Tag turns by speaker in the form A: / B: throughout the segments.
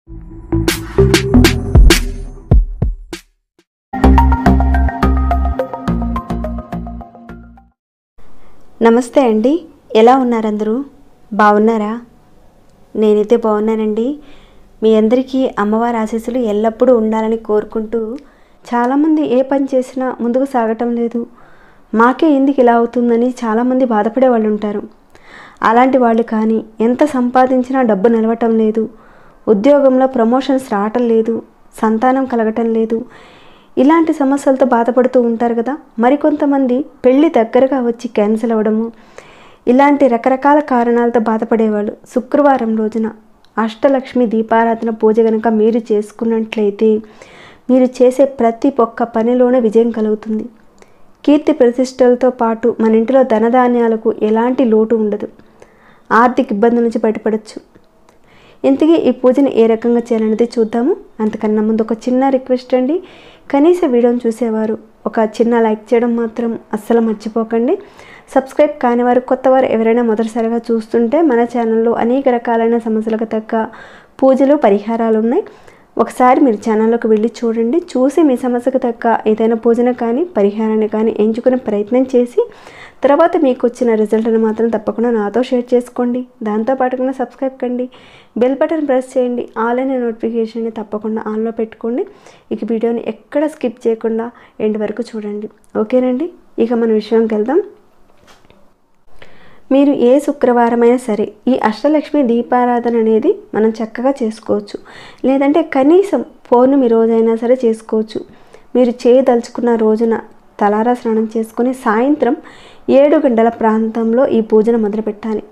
A: నమస్తే అండి, ఎలా ఉన్నారు అందరూ? బాగున్నారా? నేనైతే బాగున్నానండి. మీ అందరికీ అమ్మవారి ఆశీస్సులు ఎల్లప్పుడూ ఉండాలని కోరుకుంటూ, చాలామంది ఏ పని చేసినా ముందుకు సాగటం లేదు, మాకే ఎందుకు ఇలా అవుతుందని చాలామంది బాధపడే వాళ్ళు ఉంటారు. అలాంటి వాళ్ళు కానీ, ఎంత సంపాదించినా డబ్బు నిలవటం లేదు, ఉద్యోగంలో ప్రమోషన్స్ రావటం లేదు, సంతానం కలగటం లేదు, ఇలాంటి సమస్యలతో బాధపడుతూ ఉంటారు కదా. మరికొంతమంది పెళ్ళి దగ్గరగా వచ్చి క్యాన్సిల్ అవ్వడము, ఇలాంటి రకరకాల కారణాలతో బాధపడేవాళ్ళు శుక్రవారం రోజున అష్టలక్ష్మి దీపారాధన పూజ కనుక మీరు చేసుకున్నట్లయితే మీరు చేసే ప్రతి ఒక్క పనిలోనే విజయం కలుగుతుంది. కీర్తి ప్రతిష్టలతో పాటు మన ఇంటిలో ధనధాన్యాలకు ఎలాంటి లోటు ఉండదు, ఆర్థిక ఇబ్బందుల నుంచి బయటపడవచ్చు. ఇంతకీ ఈ పూజను ఏ రకంగా చేయాలనేది చూద్దాము. అంతకన్నా ముందు ఒక చిన్న రిక్వెస్ట్ అండి, కనీస వీడియోని చూసేవారు ఒక చిన్న లైక్ చేయడం మాత్రం అస్సలు మర్చిపోకండి. సబ్స్క్రైబ్ కానివారు, కొత్తవారు ఎవరైనా మొదటిసారిగా చూస్తుంటే మన ఛానల్లో అనేక రకాలైన సమస్యలకు తగ్గ పూజలు పరిహారాలు ఉన్నాయి. ఒకసారి మీరు ఛానల్లోకి వెళ్ళి చూడండి. చూసి మీ సమస్యకు తగ్గ ఏదైనా పూజను కానీ పరిహారాన్ని కానీ ఎంచుకునే ప్రయత్నం చేసి తర్వాత మీకు వచ్చిన రిజల్ట్ని మాత్రం తప్పకుండా నాతో షేర్ చేసుకోండి. దాంతోపాటుగా సబ్స్క్రైబ్ కండి, బెల్ బటన్ ప్రెస్ చేయండి, ఆల్ అనే నోటిఫికేషన్ని తప్పకుండా ఆన్లో పెట్టుకోండి. ఇక వీడియోని ఎక్కడ స్కిప్ చేయకుండా ఎండ్ వరకు చూడండి, ఓకేనండి? ఇక మన విషయంకి వెళ్దాం. మీరు ఏ శుక్రవారమైనా సరే ఈ అష్టలక్ష్మి దీపారాధన అనేది మనం చక్కగా చేసుకోవచ్చు. లేదంటే కనీసం పౌర్ణమి రోజైనా సరే చేసుకోవచ్చు. మీరు చేయదలుచుకున్న రోజున తలారా స్నానం చేసుకొని సాయంత్రం 7 గంటల ప్రాంతంలో ఈ పూజను మొదలుపెట్టాలి.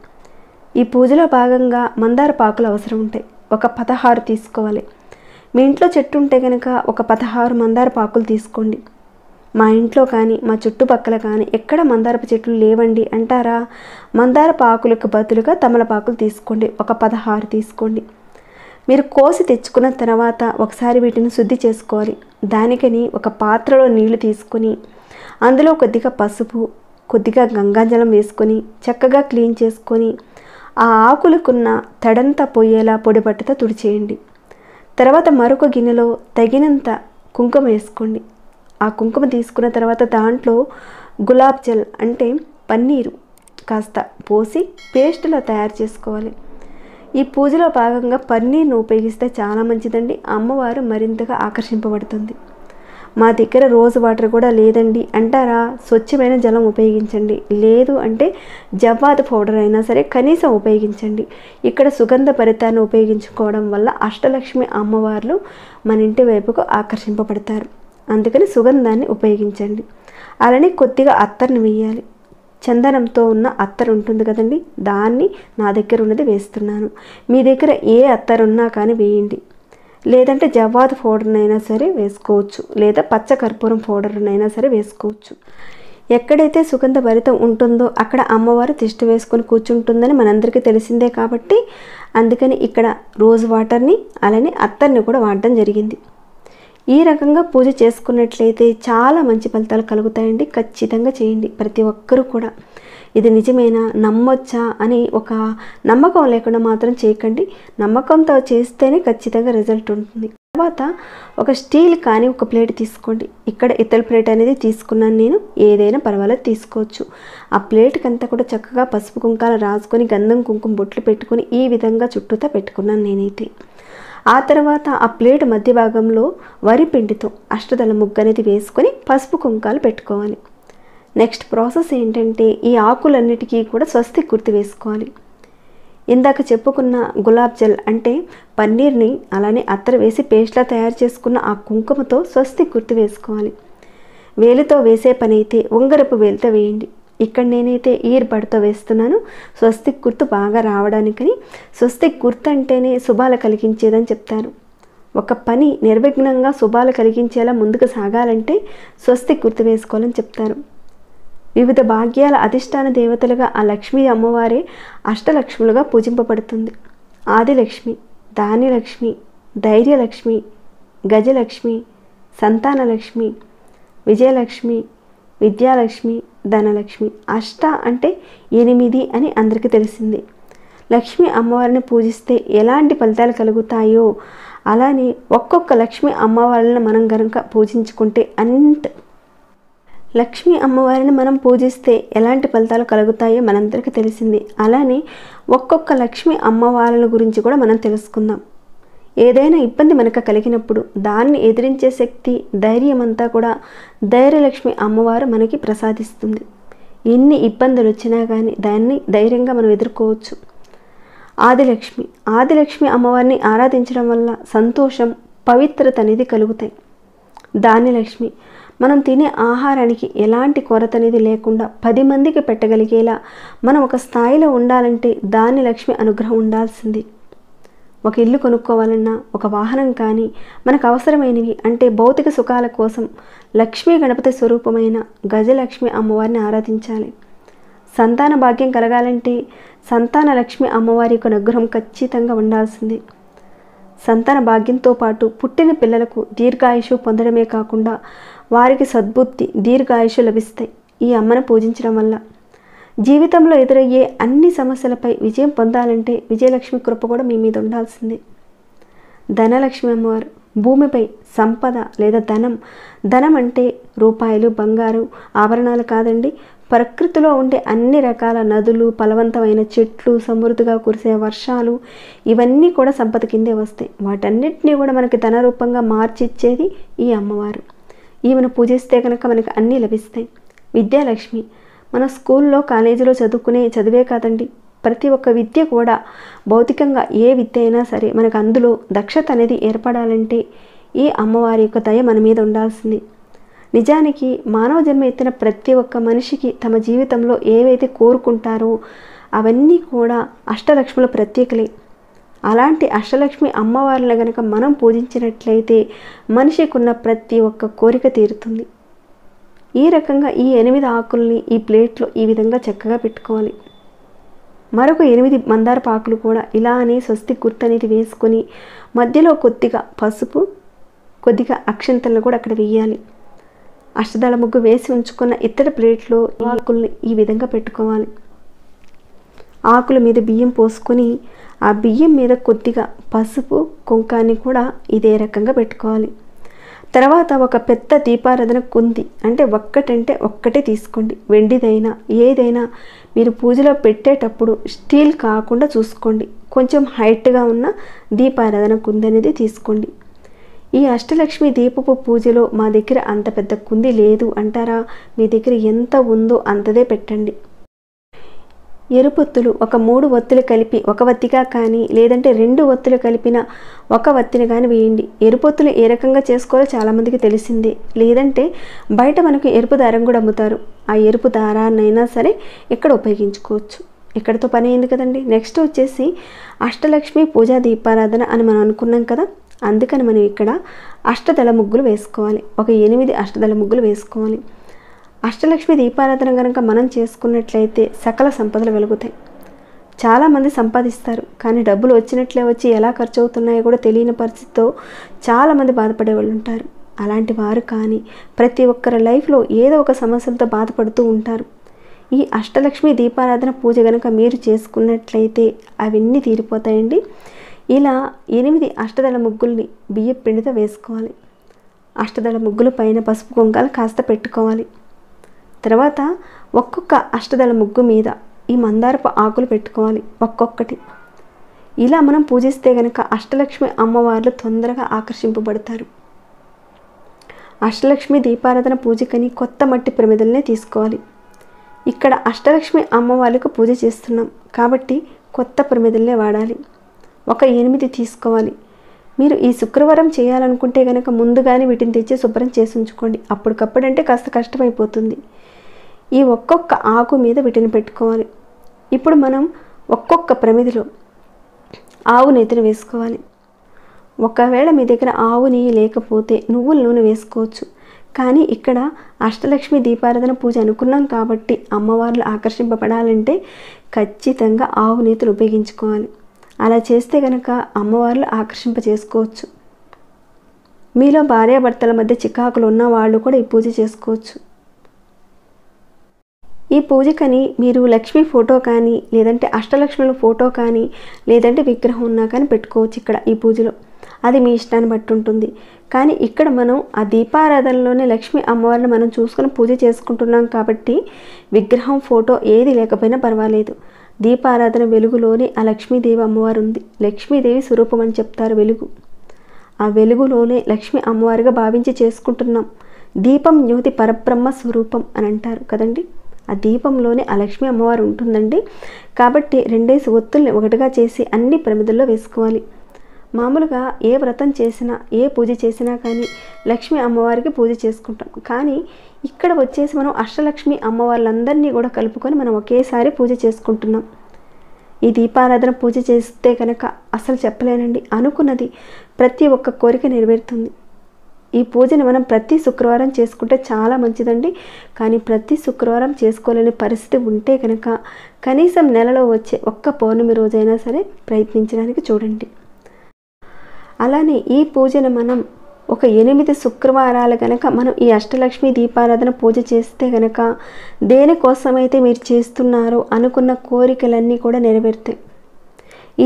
A: ఈ పూజలో భాగంగా మందార పాకులు అవసరం ఉంటాయి. ఒక 16 తీసుకోవాలి. మీ ఇంట్లో చెట్టు ఉంటే కనుక ఒక 16 మందార పాకులు తీసుకోండి. మా ఇంట్లో కానీ మా చుట్టుపక్కల కానీ ఎక్కడ మందారపు చెట్లు లేవండి అంటారా, మందార పాకులకు బదులుగా తమలపాకులు తీసుకోండి. ఒక 16 తీసుకోండి. మీరు కోసి తెచ్చుకున్న తర్వాత ఒకసారి వీటిని శుద్ధి చేసుకోవాలి. దానికని ఒక పాత్రలో నీళ్లు తీసుకొని అందులో కొద్దిగా పసుపు, కొద్దిగా గంగాజలం వేసుకొని చక్కగా క్లీన్ చేసుకొని ఆ ఆకులకున్న తడంతా పోయేలా పొడిబట్టతో తుడిచేయండి. తర్వాత మరొక గిన్నెలో తగినంత కుంకుమ వేసుకోండి. ఆ కుంకుమ తీసుకున్న తర్వాత దాంట్లో గులాబ్ జల్ అంటే పన్నీరు కాస్త పోసి పేస్టులా తయారు చేసుకోవాలి. ఈ పూజలో భాగంగా పన్నీర్ను ఉపయోగిస్తే చాలా మంచిదండి. అమ్మవారు మరింతగా ఆకర్షింపబడుతుంది. మా దగ్గర రోజ్ వాటర్ కూడా లేదండి అంటారా, స్వచ్ఛమైన జలం ఉపయోగించండి. లేదు అంటే జవ్వాది పౌడర్ అయినా సరే కనీసం ఉపయోగించండి. ఇక్కడ సుగంధ భరితాన్ని ఉపయోగించుకోవడం వల్ల అష్టలక్ష్మి అమ్మవార్లు మన ఇంటి వైపుకు ఆకర్షింపబడతారు. అందుకని సుగంధాన్ని ఉపయోగించండి. అలానే కొద్దిగా అత్తర్ని వేయాలి. చందనంతో ఉన్న అత్తరు ఉంటుంది కదండి, దాన్ని నా దగ్గర ఉన్నది వేస్తున్నాను. మీ దగ్గర ఏ అత్తరు ఉన్నా కానీ వేయండి. లేదంటే జవ్వాది పౌడర్నైనా సరే వేసుకోవచ్చు, లేదా పచ్చ కర్పూరం పౌడర్నైనా సరే వేసుకోవచ్చు. ఎక్కడైతే సుగంధ భరితం ఉంటుందో అక్కడ అమ్మవారు తిష్ట వేసుకొని కూర్చుంటుందని మనందరికీ తెలిసిందే. కాబట్టి అందుకని ఇక్కడ రోజ్ వాటర్ని అలానే అత్తర్ని కూడా వాడడం జరిగింది. ఈ రకంగా పూజ చేసుకున్నట్లయితే చాలా మంచి ఫలితాలు కలుగుతాయండి. ఖచ్చితంగా చేయండి ప్రతి ఒక్కరూ కూడా. ఇది నిజమేనా, నమ్మొచ్చా అని ఒక నమ్మకం లేకుండా మాత్రం చేయకండి. నమ్మకంతో చేస్తేనే ఖచ్చితంగా రిజల్ట్ ఉంటుంది. తర్వాత ఒక స్టీల్ కానీ ఒక ప్లేట్ తీసుకోండి. ఇక్కడ ఇత్తడి ప్లేట్ అనేది తీసుకున్నాను నేను, ఏదైనా పర్వాలేదు తీసుకోవచ్చు. ఆ ప్లేట్కి అంతా కూడా చక్కగా పసుపు కుంకాలు రాసుకొని గంధం కుంకుమ బొట్లు పెట్టుకొని ఈ విధంగా చుట్టూతా పెట్టుకున్నాను నేనైతే. ఆ తర్వాత ఆ ప్లేట్ మధ్య భాగంలో వరి పిండితో అష్టదళ ముగ్గు అనేది వేసుకొని పసుపు కుంకాలు పెట్టుకోవాలి. నెక్స్ట్ ప్రాసెస్ ఏంటంటే ఈ ఆకులన్నిటికీ కూడా స్వస్తిక్ గుర్తు వేసుకోవాలి. ఇందాక చెప్పుకున్న గులాబ్ జల్ అంటే పన్నీర్ని అలానే అత్తరు వేసి పేస్ట్లా తయారు చేసుకున్న ఆ కుంకుమతో స్వస్తిక్ గుర్తు వేసుకోవాలి. వేలుతో వేసే పని అయితే ఉంగరపు వేలుతో వేయండి. ఇక్కడ నేనైతే ఇయర్ బడ్తో వేస్తున్నాను స్వస్తిక్ గుర్తు బాగా రావడానికని. స్వస్తిక్ గుర్తు అంటేనే శుభాలు కలిగించేదని చెప్తారు. ఒక పని నిర్విఘ్నంగా శుభాలు కలిగించేలా ముందుకు సాగాలంటే స్వస్తిక్ గుర్తు వేసుకోవాలని చెప్తారు. వివిధ భాగ్యాల అధిష్టాన దేవతలుగా ఆ లక్ష్మీ అమ్మవారే అష్టలక్ష్ములుగా పూజింపబడుతుంది. ఆదిలక్ష్మి, ధాన్యలక్ష్మి, ధైర్యలక్ష్మి, గజలక్ష్మి, సంతానలక్ష్మి, విజయలక్ష్మి, విద్యాలక్ష్మి, ధనలక్ష్మి. అష్ట అంటే 8 అని అందరికీ తెలిసింది. లక్ష్మీ అమ్మవారిని పూజిస్తే ఎలాంటి ఫలితాలు కలుగుతాయో అలానే ఒక్కొక్క లక్ష్మీ అమ్మవారిని మనం గనుక పూజించుకుంటే లక్ష్మీ అమ్మవారిని మనం పూజిస్తే ఎలాంటి ఫలితాలు కలుగుతాయో మనందరికీ తెలిసింది. అలానే ఒక్కొక్క లక్ష్మీ అమ్మవార్ల గురించి కూడా మనం తెలుసుకుందాం. ఏదైనా ఇబ్బంది మనకు కలిగినప్పుడు దాన్ని ఎదిరించే శక్తి, ధైర్యం అంతా కూడా ధైర్యలక్ష్మి అమ్మవారు మనకి ప్రసాదిస్తుంది. ఎన్ని ఇబ్బందులు వచ్చినా కానీ దాన్ని ధైర్యంగా మనం ఎదుర్కోవచ్చు. ఆదిలక్ష్మి అమ్మవారిని ఆరాధించడం వల్ల సంతోషం, పవిత్రత అనేది కలుగుతాయి. ధాన్యలక్ష్మి, మనం తినే ఆహారానికి ఎలాంటి కొరత అనేది లేకుండా 10 మందికి పెట్టగలిగేలా మనం ఒక స్థాయిలో ఉండాలంటే ధాన్యలక్ష్మి అనుగ్రహం ఉండాల్సింది. ఒక ఇల్లు కొనుక్కోవాలన్నా, ఒక వాహనం కానీ, మనకు అవసరమైనవి అంటే భౌతిక సుఖాల కోసం లక్ష్మీ గణపతి స్వరూపమైన గజలక్ష్మి అమ్మవారిని ఆరాధించాలి. సంతాన భాగ్యం కలగాలంటే సంతాన లక్ష్మి అమ్మవారి యొక్క అనుగ్రహం ఖచ్చితంగా ఉండాల్సింది. సంతాన భాగ్యంతో పాటు పుట్టిన పిల్లలకు దీర్ఘాయుషు పొందడమే కాకుండా వారికి సద్బుద్ధి, దీర్ఘాయుషు లభిస్తాయి ఈ అమ్మను పూజించడం వల్ల. జీవితంలో ఎదురయ్యే అన్ని సమస్యలపై విజయం పొందాలంటే విజయలక్ష్మి కృప కూడా మీ మీద ఉండాల్సిందే. ధనలక్ష్మి అమ్మవారు భూమిపై సంపద లేదా ధనం అంటే రూపాయలు, బంగారు, ఆభరణాలు కాదండి. ప్రకృతిలో ఉండే అన్ని రకాల నదులు, ఫలవంతమైన చెట్లు, సమృద్ధిగా కురిసే వర్షాలు, ఇవన్నీ కూడా సంపద కిందే వస్తాయి. వాటన్నిటినీ కూడా మనకి ధన రూపంగా మార్చిచ్చేది ఈ అమ్మవారు. ఈమెను పూజిస్తే కనుక మనకి అన్నీ లభిస్తాయి. విద్యాలక్ష్మి, మన స్కూల్లో, కాలేజీలో చదివే కాదండి, ప్రతి ఒక్క విద్య కూడా భౌతికంగా ఏ విద్య అయినా సరే మనకు అందులో దక్షత అనేది ఏర్పడాలంటే ఈ అమ్మవారి యొక్క దయ మన మీద ఉండాల్సింది. నిజానికి మానవ జన్మ ఎత్తిన ప్రతి ఒక్క మనిషికి తమ జీవితంలో ఏవైతే కోరుకుంటారో అవన్నీ కూడా అష్టలక్ష్ముల ప్రత్యేకలే. అలాంటి అష్టలక్ష్మి అమ్మవారిని కనుక మనం పూజించినట్లయితే మనిషికి ఉన్న ప్రతి ఒక్క కోరిక తీరుతుంది. ఈ రకంగా ఈ 8 ఆకుల్ని ఈ ప్లేట్లో ఈ విధంగా చక్కగా పెట్టుకోవాలి. మరొక 8 మందారపు ఆకులు కూడా ఇలానే స్వస్తి గుర్తు అనేది వేసుకొని మధ్యలో కొద్దిగా పసుపు, కొద్దిగా అక్షంతలను కూడా అక్కడ వేయాలి. అష్టదళ ముగ్గు వేసి ఉంచుకున్న ఇత్తడి ప్లేట్లో ఆకుల్ని ఈ విధంగా పెట్టుకోవాలి. ఆకుల మీద బియ్యం పోసుకొని ఆ బియ్యం మీద కొద్దిగా పసుపు, కుంకాన్ని కూడా ఇదే రకంగా పెట్టుకోవాలి. తర్వాత ఒక పెద్ద దీపారాధన కుంది అంటే ఒక్కటే తీసుకోండి. వెండిదైనా ఏదైనా మీరు పూజలో పెట్టేటప్పుడు స్టీల్ కాకుండా చూసుకోండి. కొంచెం హైట్గా ఉన్న దీపారాధన కుంది అనేది తీసుకోండి. ఈ అష్టలక్ష్మి దీపపు పూజలో మా దగ్గర అంత పెద్ద కుంది లేదు అంటారా? మీ దగ్గర ఎంత ఉందో అంతదే పెట్టండి. ఎరుపొత్తులు ఒక 3 ఒత్తులు కలిపి ఒక వత్తిగా కానీ లేదంటే 2 ఒత్తులు కలిపిన ఒక వత్తిని కానీ వేయండి. ఎరుపొత్తులు ఏ రకంగా చేసుకోవాలో చాలామందికి తెలిసిందే. లేదంటే బయట మనకు ఎరుపు దారం కూడా అమ్ముతారు. ఆ ఎరుపు దారాన్నైనా సరే ఇక్కడ ఉపయోగించుకోవచ్చు. ఇక్కడతో పని అయింది కదండి. నెక్స్ట్ వచ్చేసి అష్టలక్ష్మి పూజా దీపారాధన అని మనం అనుకున్నాం కదా. అందుకని మనం ఇక్కడ అష్టదళ ముగ్గులు వేసుకోవాలి. ఒక 8 అష్టదళ ముగ్గులు వేసుకోవాలి. అష్టలక్ష్మి దీపారాధన కనుక మనం చేసుకున్నట్లయితే సకల సంపదలు వెలుగుతాయి. చాలామంది సంపాదిస్తారు కానీ డబ్బులు వచ్చినట్లే వచ్చి ఎలా ఖర్చు అవుతున్నాయో కూడా తెలియని పరిస్థితితో చాలామంది బాధపడే వాళ్ళు ఉంటారు. అలాంటి వారు కానీ ప్రతి ఒక్కరి లైఫ్లో ఏదో ఒక సమస్యలతో బాధపడుతూ ఉంటారు. ఈ అష్టలక్ష్మి దీపారాధన పూజ కనుక మీరు చేసుకున్నట్లయితే అవన్నీ తీరిపోతాయండి. ఇలా 8 అష్టదళ ముగ్గుల్ని బియ్యం పిండితో వేసుకోవాలి. అష్టదళ ముగ్గుల పైన పసుపు కుంకాలు కాస్త పెట్టుకోవాలి. తర్వాత ఒక్కొక్క అష్టదళ ముగ్గు మీద ఈ మందారపు ఆకులు పెట్టుకోవాలి ఒక్కొక్కటి. ఇలా మనం పూజిస్తే కనుక అష్టలక్ష్మి అమ్మవార్లు తొందరగా ఆకర్షింపబడతారు. అష్టలక్ష్మి దీపారాధన పూజకని కొత్త మట్టి ప్రమిదలనే తీసుకోవాలి. ఇక్కడ అష్టలక్ష్మి అమ్మవార్లకు పూజ చేస్తున్నాం కాబట్టి కొత్త ప్రమిదలనే వాడాలి. ఒక 8 తీసుకోవాలి. మీరు ఈ శుక్రవారం చేయాలనుకుంటే కనుక ముందుగానే వీటిని తెచ్చి శుభ్రం చేసి ఉంచుకోండి. అప్పటికప్పుడంటే కాస్త కష్టమైపోతుంది. ఈ ఒక్కొక్క ఆకు మీద వీటిని పెట్టుకోవాలి. ఇప్పుడు మనం ఒక్కొక్క ప్రమిదిలో ఆవు నెయ్యిని వేసుకోవాలి. ఒకవేళ మీ దగ్గర ఆవు నెయ్యి లేకపోతే నువ్వుల నూనె వేసుకోవచ్చు. కానీ ఇక్కడ అష్టలక్ష్మి దీపారాధన పూజ అనుకున్నాం కాబట్టి అమ్మవార్లు ఆకర్షింపబడాలంటే ఖచ్చితంగా ఆవు నెయ్యిని ఉపయోగించుకోవాలి. అలా చేస్తే కనుక అమ్మవార్లు ఆకర్షింప చేసుకోవచ్చు. మీలో భార్యాభర్తల మధ్య చికాకులు ఉన్న వాళ్ళు కూడా ఈ పూజ చేసుకోవచ్చు. ఈ పూజకని మీరు లక్ష్మీ ఫోటో కానీ లేదంటే అష్టలక్ష్ముల ఫోటో కానీ లేదంటే విగ్రహం ఉన్నా కానీ పెట్టుకోవచ్చు ఇక్కడ ఈ పూజలో. అది మీ ఇష్టాన్ని బట్టి ఉంటుంది. కానీ ఇక్కడ మనం ఆ దీపారాధనలోనే లక్ష్మీ అమ్మవారిని మనం చూసుకొని పూజ చేసుకుంటున్నాం కాబట్టి విగ్రహం ఫోటో ఏది లేకపోయినా పర్వాలేదు. దీపారాధన వెలుగులోనే ఆ లక్ష్మీదేవి అమ్మవారు ఉంది. లక్ష్మీదేవి స్వరూపం అని చెప్తారు వెలుగు. ఆ వెలుగులోనే లక్ష్మీ అమ్మవారిగా భావించి చేసుకుంటున్నాం. దీపం జ్యోతి పరబ్రహ్మ స్వరూపం అని అంటారు కదండి. ఆ దీపంలోనే ఆ లక్ష్మీ అమ్మవారు ఉంటుందండి. కాబట్టి 2 ఒత్తుల్ని ఒకటిగా చేసి అన్ని ప్రమిదల్లో వేసుకోవాలి. మామూలుగా ఏ వ్రతం చేసినా ఏ పూజ చేసినా కానీ లక్ష్మీ అమ్మవారికి పూజ చేసుకుంటాం. కానీ ఇక్కడ వచ్చేసి మనం అష్టలక్ష్మి అమ్మవార్లందరినీ కూడా కలుపుకొని మనం ఒకేసారి పూజ చేసుకుంటున్నాం. ఈ దీపారాధన పూజ చేస్తే కనుక అసలు చెప్పలేనండి, అనుకున్నది ప్రతి ఒక్క కోరిక నెరవేరుతుంది. ఈ పూజని మనం ప్రతి శుక్రవారం చేసుకుంటే చాలా మంచిదండి. కానీ ప్రతి శుక్రవారం చేసుకోలేని పరిస్థితి ఉంటే కనుక కనీసం నెలలో వచ్చే ఒక్క పౌర్ణమి రోజైనా సరే ప్రయత్నించడానికి చూడండి. అలానే ఈ పూజను మనం ఒక 8 శుక్రవారాలు కనుక మనం ఈ అష్టలక్ష్మి దీపారాధన పూజ చేస్తే కనుక దేనికోసమైతే మీరు చేస్తున్నారో అనుకున్న కోరికలన్నీ కూడా నెరవేరుతాయి.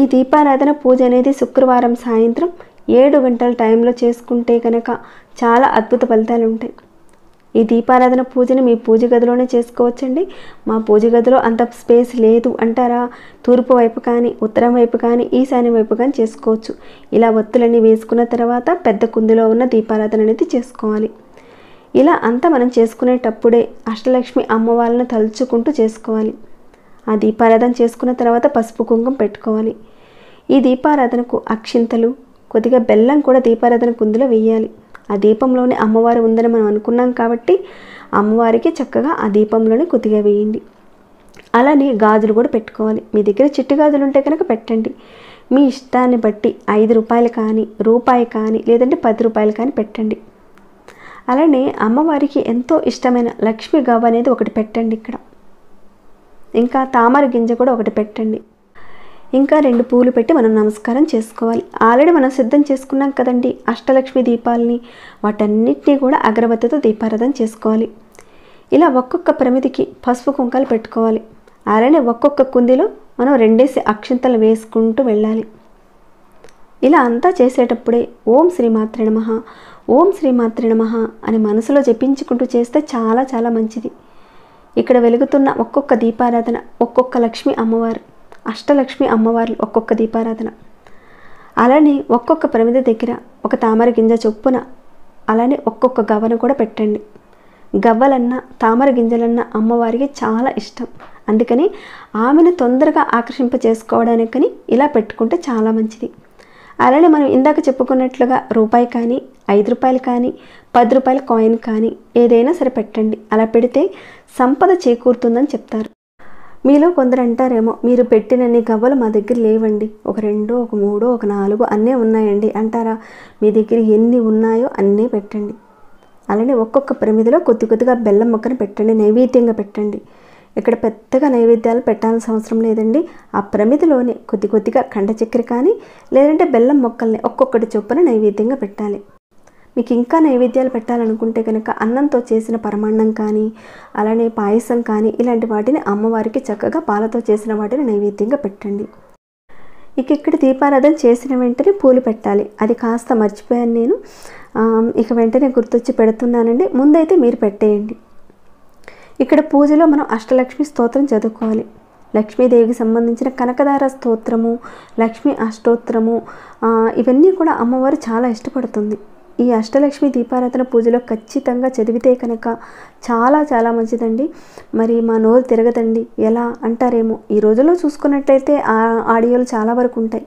A: ఈ దీపారాధన పూజ అనేది శుక్రవారం సాయంత్రం 7 గంటల టైంలో చేసుకుంటే కనుక చాలా అద్భుత ఫలితాలు ఉంటాయి. ఈ దీపారాధన పూజని మీ పూజ గదిలోనే చేసుకోవచ్చండి. మా పూజ గదిలో అంత స్పేస్ లేదు అంటారా, తూర్పు వైపు కానీ ఉత్తరం వైపు కానీ ఈశాన్యం వైపు కానీ చేసుకోవచ్చు. ఇలా ఒత్తులన్నీ వేసుకున్న తర్వాత పెద్ద కుందిలో ఉన్న దీపారాధన అనేది చేసుకోవాలి. ఇలా అంతా మనం చేసుకునేటప్పుడే అష్టలక్ష్మి అమ్మవారిని తలుచుకుంటూ చేసుకోవాలి. ఆ దీపారాధన చేసుకున్న తర్వాత పసుపు కుంకుమ పెట్టుకోవాలి. ఈ దీపారాధనకు అక్షింతలు కొద్దిగా బెల్లం కూడా దీపారాధన కుందిలో వేయాలి. ఆ దీపంలోనే అమ్మవారు ఉందని మనం అనుకున్నాం కాబట్టి అమ్మవారికి చక్కగా ఆ దీపంలోనే కొద్దిగా వేయండి. అలానే గాజులు కూడా పెట్టుకోవాలి. మీ దగ్గర చిట్టు గాజులు ఉంటే కనుక పెట్టండి. మీ ఇష్టాన్ని బట్టి 5 రూపాయలు కానీ రూపాయి కానీ లేదంటే 10 రూపాయలు కానీ పెట్టండి. అలానే అమ్మవారికి ఎంతో ఇష్టమైన లక్ష్మీ గవ్వ అనేది ఒకటి పెట్టండి ఇక్కడ. ఇంకా తామర గింజ కూడా ఒకటి పెట్టండి. ఇంకా 2 పూలు పెట్టి మనం నమస్కారం చేసుకోవాలి. ఆల్రెడీ మనం సిద్ధం చేసుకున్నాం కదండి అష్టలక్ష్మి దీపాలని, వాటన్నిటినీ కూడా అగరబత్తితో దీపారాధన చేసుకోవాలి. ఇలా ఒక్కొక్క ప్రమిదికి పసుపు కుంకాలు పెట్టుకోవాలి. అలానే ఒక్కొక్క కుందిలో మనం 2 అక్షింతలు వేసుకుంటూ వెళ్ళాలి. ఇలా అంతా చేసేటప్పుడే ఓం శ్రీమాత్రే నమః, ఓం శ్రీమాత్రే నమః అని మనసులో జపించుకుంటూ చేస్తే చాలా చాలా మంచిది. ఇక్కడ వెలుగుతున్న ఒక్కొక్క దీపారాధన ఒక్కొక్క లక్ష్మి అమ్మవారు, అష్టలక్ష్మి అమ్మవార్లు ఒక్కొక్క దీపారాధన. అలానే ఒక్కొక్క ప్రమిద దగ్గర ఒక తామర గింజ చొప్పున అలానే ఒక్కొక్క గవ్వను కూడా పెట్టండి. గవ్వలన్నా తామర గింజలన్నా అమ్మవారికి చాలా ఇష్టం. అందుకని ఆమెను తొందరగా ఆకర్షింప చేసుకోవడానికని ఇలా పెట్టుకుంటే చాలా మంచిది. అలానే మనం ఇందాక చెప్పుకున్నట్లుగా రూపాయి కానీ 5 రూపాయలు కానీ 10 రూపాయల కాయిన్ కానీ ఏదైనా సరే పెట్టండి. అలా పెడితే సంపద చేకూరుతుందని చెప్తారు. మీలో కొందరు అంటారేమో, మీరు పెట్టినన్ని గవ్వలు మా దగ్గర లేవండి, ఒక 2 ఒక 3 ఒక 4 అన్నీ ఉన్నాయండి అంటారా? మీ దగ్గర ఎన్ని ఉన్నాయో అన్నీ పెట్టండి. అలానే ఒక్కొక్క ప్రమిదిలో కొద్దిగా బెల్లం ముక్కను పెట్టండి, నైవేద్యంగా పెట్టండి. ఇక్కడ పెద్దగా నైవేద్యాలు పెట్టాల్సిన అవసరం లేదండి. ఆ ప్రమిదిలోనే కొద్దిగా కండ చక్కెర కానీ లేదంటే బెల్లం మొక్కల్ని ఒక్కొక్కటి చొప్పున నైవేద్యంగా పెట్టాలి. మీకు ఇంకా నైవేద్యాలు పెట్టాలనుకుంటే కనుక అన్నంతో చేసిన పరమాన్నం కానీ అలానే పాయసం కానీ ఇలాంటి వాటిని అమ్మవారికి చక్కగా పాలతో చేసిన వాటిని నైవేద్యంగా పెట్టండి. ఇక్కడ దీపారాధన చేసిన వెంటనే పూలు పెట్టాలి. అది కాస్త మర్చిపోయాను నేను, ఇక వెంటనే గుర్తొచ్చి పెడుతున్నానండి. ముందైతే మీరు పెట్టేయండి. ఇక్కడ పూజలో మనం అష్టలక్ష్మి స్తోత్రం చదువుకోవాలి. లక్ష్మీదేవికి సంబంధించిన కనకదార స్తోత్రము, లక్ష్మీ అష్టోత్తరము ఇవన్నీ కూడా అమ్మవారు చాలా ఇష్టపడుతుంది. ఈ అష్టలక్ష్మి దీపారాధన పూజలో ఖచ్చితంగా చదివితే కనుక చాలా చాలా మంచిదండి. మరి మా నోరు తిరగదండి ఎలా అంటారేమో, ఈ రోజుల్లో చూసుకున్నట్లయితే ఆ ఆడియోలు చాలా వరకు ఉంటాయి,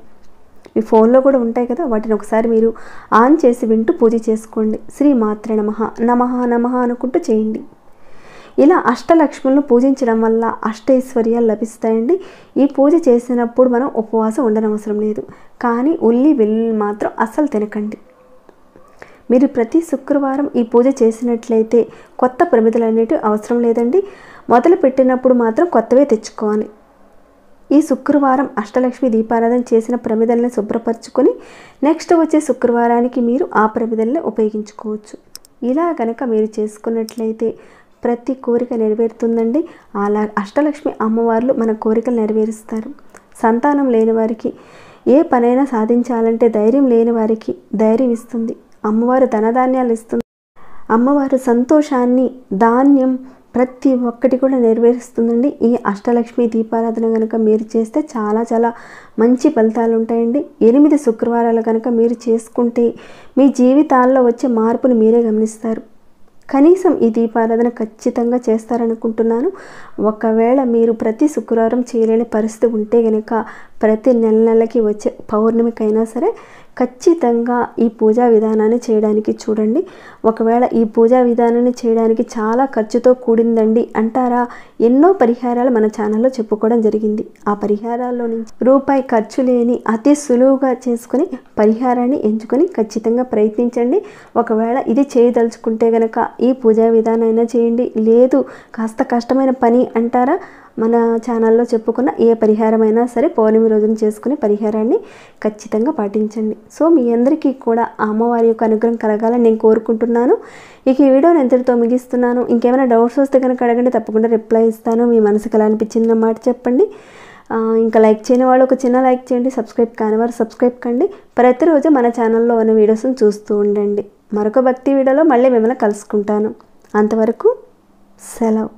A: మీ ఫోన్లో కూడా ఉంటాయి కదా, వాటిని ఒకసారి మీరు ఆన్ చేసి వింటూ పూజ చేసుకోండి. శ్రీమాత్రే నమః నమః నమః అనుకుంటూ చేయండి. ఇలా అష్టలక్ష్ములను పూజించడం వల్ల అష్టైశ్వర్యాలు లభిస్తాయండి. ఈ పూజ చేసినప్పుడు మనం ఉపవాసం ఉండనవసరం లేదు. కానీ ఉల్లి వెల్లుల్లి మాత్రం అస్సలు తినకండి. మీరు ప్రతి శుక్రవారం ఈ పూజ చేసినట్లయితే కొత్త ప్రమిదలు అనేటివి అవసరం లేదండి. మొదలు పెట్టినప్పుడు మాత్రం కొత్తవే తెచ్చుకోవాలి. ఈ శుక్రవారం అష్టలక్ష్మి దీపారాధన చేసిన ప్రమిదల్ని శుభ్రపరచుకొని నెక్స్ట్ వచ్చే శుక్రవారానికి మీరు ఆ ప్రమిదల్ని ఉపయోగించుకోవచ్చు. ఇలా కనుక మీరు చేసుకున్నట్లయితే ప్రతి కోరిక నెరవేరుతుందండి. అలా అష్టలక్ష్మి అమ్మవార్లు మన కోరికలు నెరవేరుస్తారు. సంతానం లేని వారికి, ఏ పనైనా సాధించాలంటే ధైర్యం లేని వారికి ధైర్యం ఇస్తుంది. అమ్మవారు ధనధాన్యాలు ఇస్తుంది. అమ్మవారు సంతోషాన్ని, ధాన్యం ప్రతి ఒక్కటి కూడా నెరవేరుస్తుందండి. ఈ అష్టలక్ష్మి దీపారాధన కనుక మీరు చేస్తే చాలా చాలా మంచి ఫలితాలు ఉంటాయండి. 8 శుక్రవారాలు కనుక మీరు చేసుకుంటే మీ జీవితాల్లో వచ్చే మార్పుని మీరే గమనిస్తారు. కనీసం ఈ దీపారాధన ఖచ్చితంగా చేస్తారనుకుంటున్నాను. ఒకవేళ మీరు ప్రతి శుక్రవారం చేయలేని పరిస్థితి ఉంటే కనుక ప్రతి నెలకి వచ్చే పౌర్ణమికైనా సరే ఖచ్చితంగా ఈ పూజా విధానాన్ని చేయడానికి చూడండి. ఒకవేళ ఈ పూజా విధానాన్ని చేయడానికి చాలా ఖర్చుతో కూడిందండి అంటారా, ఎన్నో పరిహారాలు మన ఛానల్లో చెప్పుకోవడం జరిగింది. ఆ పరిహారాల్లో నుంచి రూపాయి ఖర్చు లేని అతి సులువుగా చేసుకుని పరిహారాన్ని ఎంచుకొని ఖచ్చితంగా ప్రయత్నించండి. ఒకవేళ ఇది చేయదలుచుకుంటే కనుక ఈ పూజా విధానమైనా చేయండి. లేదు కాస్త కష్టమైన పని అంటారా, మన ఛానల్లో చెప్పుకున్న ఏ పరిహారమైనా సరే పౌర్ణమి రోజున చేసుకునే పరిహారాన్ని ఖచ్చితంగా పాటించండి. సో మీ అందరికీ కూడా ఆ అమ్మవారి యొక్క అనుగ్రహం కలగాలని నేను కోరుకుంటున్నాను. ఇక ఈ వీడియోని ఎంతటితో ముగిస్తున్నాను. ఇంకేమైనా డౌట్స్ వస్తే కనుక అడగండి, తప్పకుండా రిప్లై ఇస్తాను. మీ మనసుకు ఎలా అనిపించింది మాట చెప్పండి. ఇంకా లైక్ చేయని వాళ్ళు ఒక చిన్న లైక్ చేయండి. సబ్స్క్రైబ్ కాని వారు సబ్స్క్రైబ్ కండి. ప్రతిరోజు మన ఛానల్లో ఉన్న వీడియోస్ని చూస్తూ ఉండండి. మరొక భక్తి వీడియోలో మళ్ళీ మిమ్మల్ని కలుసుకుంటాను. అంతవరకు సెలవు.